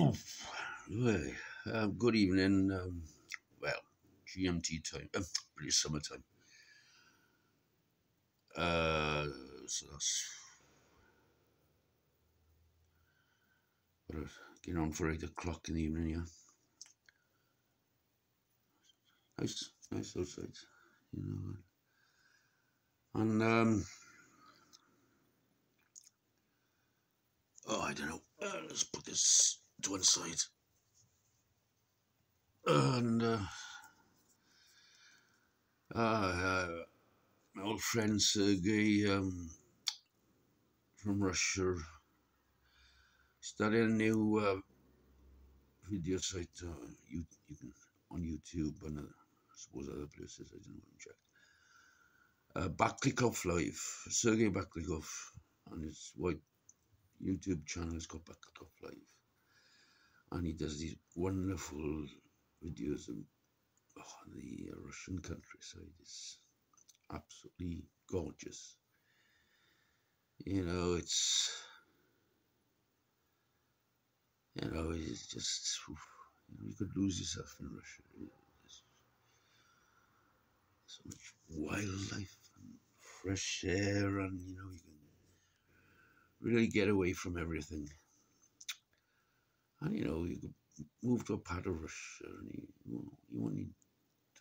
Well, good evening. Well, GMT time, British summertime. Uh, so that's what getting on for 8 o'clock in the evening. Yeah, nice outside. You know, and I don't know. Let's put this to one side. And my old friend Sergey from Russia started a new video site. You can on YouTube and I suppose other places. I didn't want to check. Baklikov Live, Sergey Baklikov, and his white YouTube channel is called Baklikov Live, and he does these wonderful videos of the Russian countryside. It's absolutely gorgeous. It's just you could lose yourself in Russia. There's so much wildlife and fresh air, and you can really get away from everything. And you could move to a part of Russia and you won't need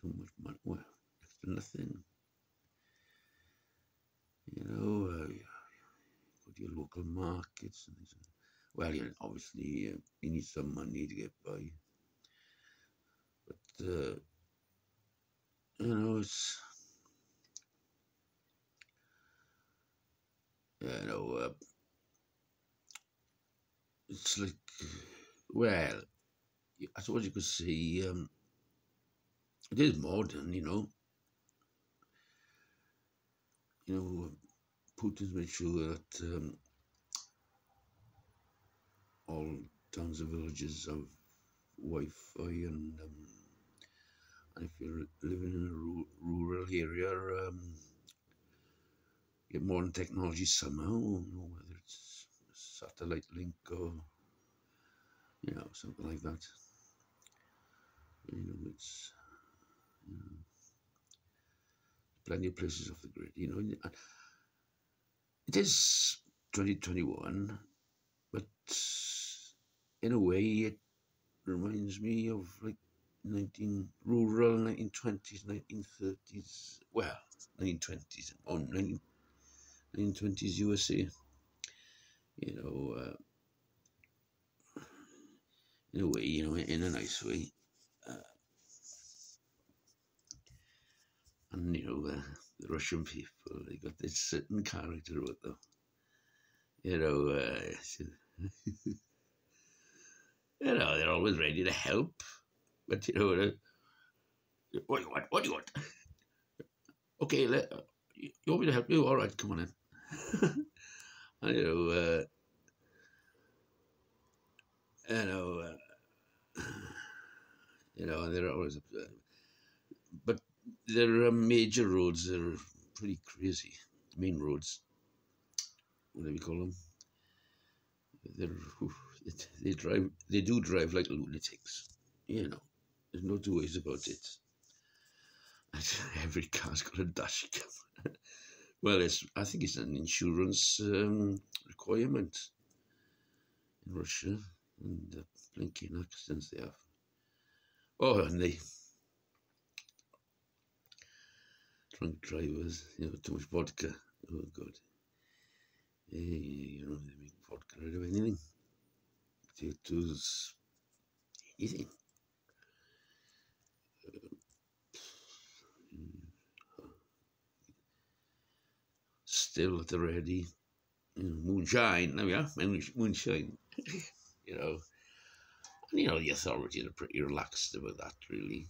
too much money. Well, next to nothing. Go to your local markets and things. Well, obviously you need some money to get by. But it's it's like, well, I suppose you could say it is modern. Putin's made sure that all towns and villages have Wi-Fi, and if you're living in a rural area, get modern technology somehow, whether it's a satellite link or something like that. It's plenty of places off the grid. It is 2021, but in a way it reminds me of like rural 1920s, 1930s, well, 1920s or 1920s USA. In a way, in a nice way. And the Russian people, they got this certain character about them. They're always ready to help, but what do you want? What do you want? Okay, you want me to help you? All right, come on in. And, they're always up there. But their major roads are pretty crazy. Main roads, whatever you call them. They do drive like lunatics. There's no two ways about it. Every car's got a dash cam. Well, I think it's an insurance requirement in Russia, and the blinking accidents they have. Oh, and they drunk drivers, too much vodka. Oh God. They make vodka out of anything. Potatoes, anything. Still at the ready. Moonshine, there we are, moonshine. And the authorities are pretty relaxed about that, really.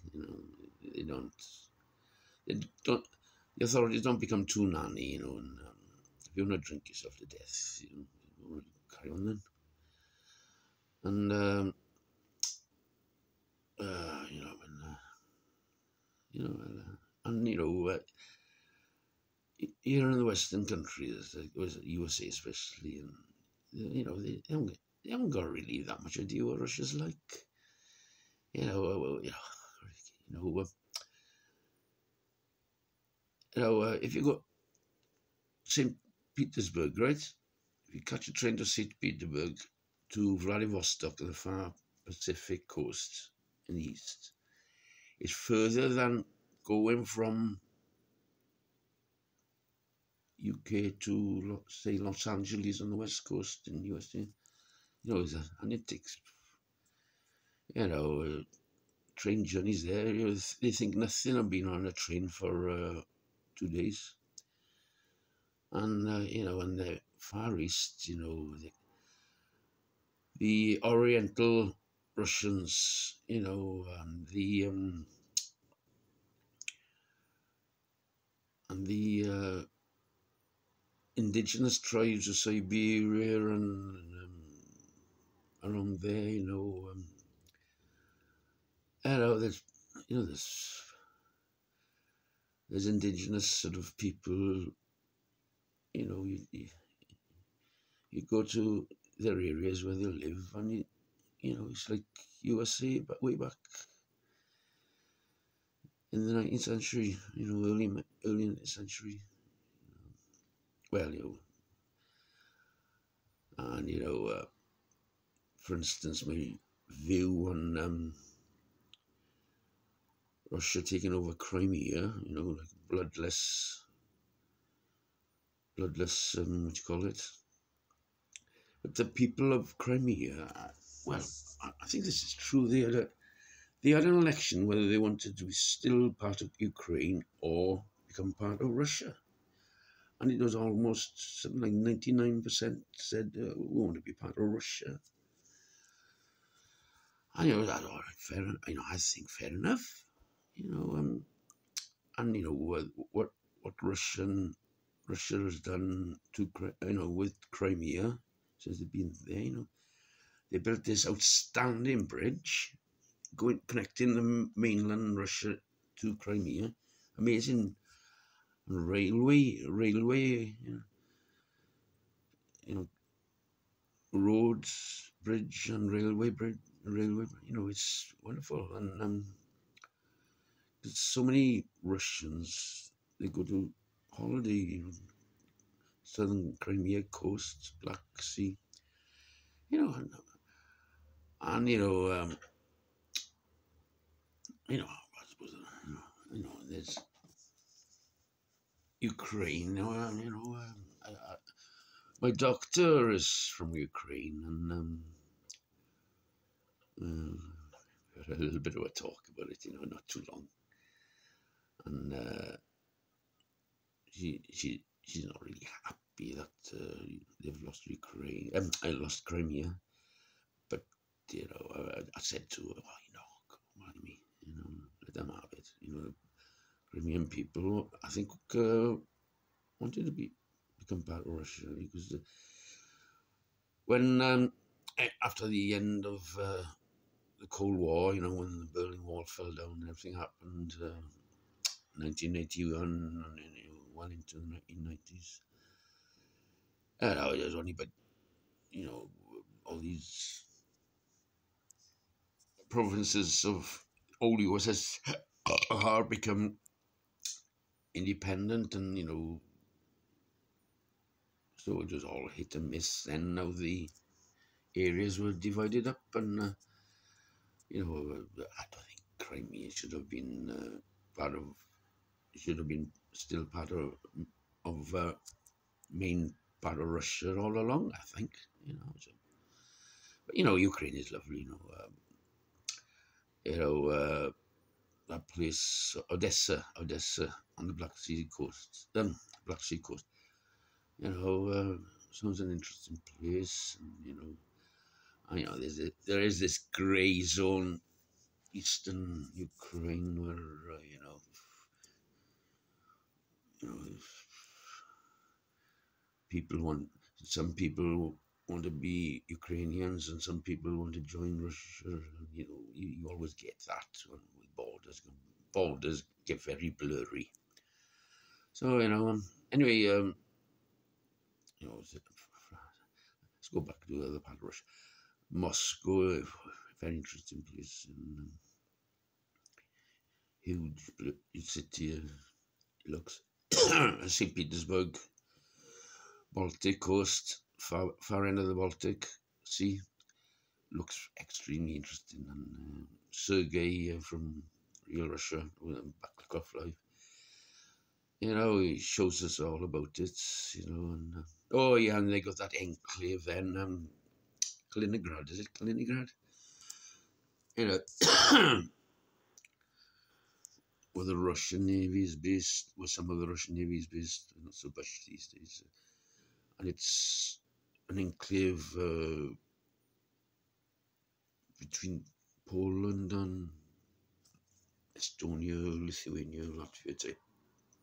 The authorities don't become too nanny, and if you want to drink yourself to death, carry on then. And here in the Western countries, USA especially, and they don't get they haven't got really that much idea what Russia's like. You know, you know, uh, if you go St. Petersburg, right? If you catch a train to St. Petersburg to Vladivostok on the far Pacific coast in the east, it's further than going from UK to, say, Los Angeles on the west coast in the USA. You know, and it takes, you know, train journeys there. You know, they think nothing of being on a train for 2 days. And, you know, in the Far East, you know, the Oriental Russians, you know, and the indigenous tribes of Siberia and around there, there's, you know, there's indigenous sort of people, you know, you go to their areas where they live, and you know, it's like USA, but way back in the 19th century, you know, early 19th century. Well, you know, and you know, for instance, my view on Russia taking over Crimea, you know, like bloodless, what do you call it? But the people of Crimea, well, I think this is true. They had an election whether they wanted to be still part of Ukraine or become part of Russia. And it was almost something like 99% said, we want to be part of Russia. And you know, that's all right, fair enough. You know, I think fair enough. You know, and you know what Russia has done to, you know, with Crimea since they've been there. You know, they built this outstanding bridge connecting the mainland Russia to Crimea. Amazing railway, you know, roads, bridge, and railway. You know, it's wonderful, and there's so many Russians. They go to holiday, you know, southern Crimea coast, Black Sea, you know, and I suppose, there's Ukraine. My doctor is from Ukraine, and we had a little bit of a talk about it, you know, not too long, and she's not really happy that they've lost Ukraine. I lost Crimea, but you know, I said to her, well, you know, come on me, you know, let them have it. You know, Crimean people, I think, wanted to become part of Russia because when after the end of the Cold War, you know, when the Berlin Wall fell down and everything happened, 1981 and well into the 1990s. And it was only but, you know, all these provinces of old USSR become independent, and you know, so it was all hit and miss. And now the areas were divided up, and you know, I don't think Crimea should have been part of. Should have been still part of main part of Russia all along. I think, you know. So, but you know, Ukraine is lovely. That place, Odessa on the Black Sea coast, Black Sea coast. You know, sounds an interesting place, and you know, there is this grey zone, eastern Ukraine, where you know, some people want to be Ukrainians, and some people want to join Russia. And, you know, you always get that with borders get very blurry. So you know, anyway, you know, let's go back to the other part of Russia. Moscow, a very interesting place. And, huge city. It looks. St. Petersburg, Baltic coast, far end of the Baltic Sea. Looks extremely interesting. And Sergei from Real Russia, Baklikov Live. He shows us all about it, and oh yeah, and they got that enclave then, Kaliningrad, is it Kaliningrad? You know, where the Russian Navy is based, where some of the Russian Navy is based, not so much these days. And it's an enclave between Poland and Estonia, Lithuania, Latvia,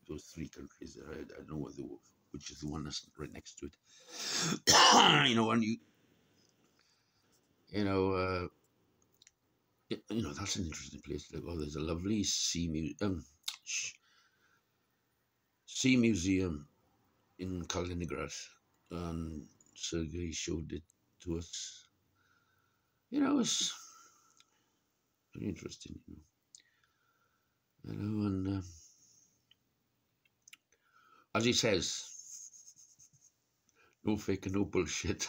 those three countries. I don't know which is the one that's right next to it. And that's an interesting place to go. There's a lovely sea museum in Kaliningrad, and Sergei showed it to us. It's very interesting. And as he says, no fake and no bullshit.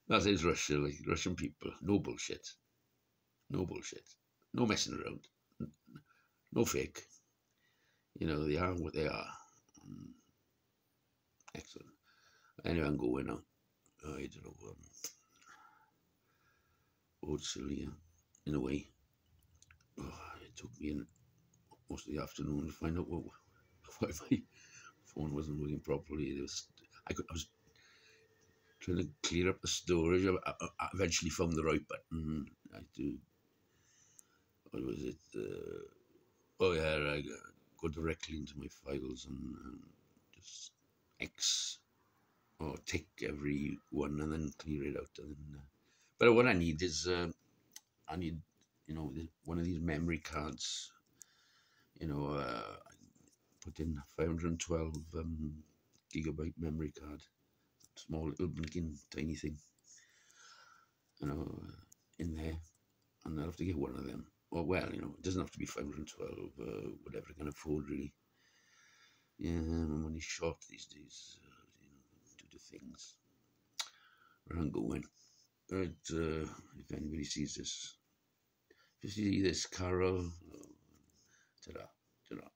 That is Russia, like Russian people. No bullshit. No bullshit. No messing around. No fake. They are what they are. Excellent. Anyway, I'm going now. I don't know. Old silly, in a way. It took me most of the afternoon to find out why my phone wasn't working properly. I was trying to clear up the storage. I eventually found the right button. What was it? I go directly into my files and just X or tick every one and then clear it out. But what I need is I need one of these memory cards. Put in 512 gigabyte memory card, small little blinking tiny thing, in there, and I'll have to get one of them. Well, it doesn't have to be 512, whatever I can afford, really. Yeah, I'm only short these days, to do things. Where I'm going. But if anybody sees this, if you see this, Carol, ta-da, ta-da.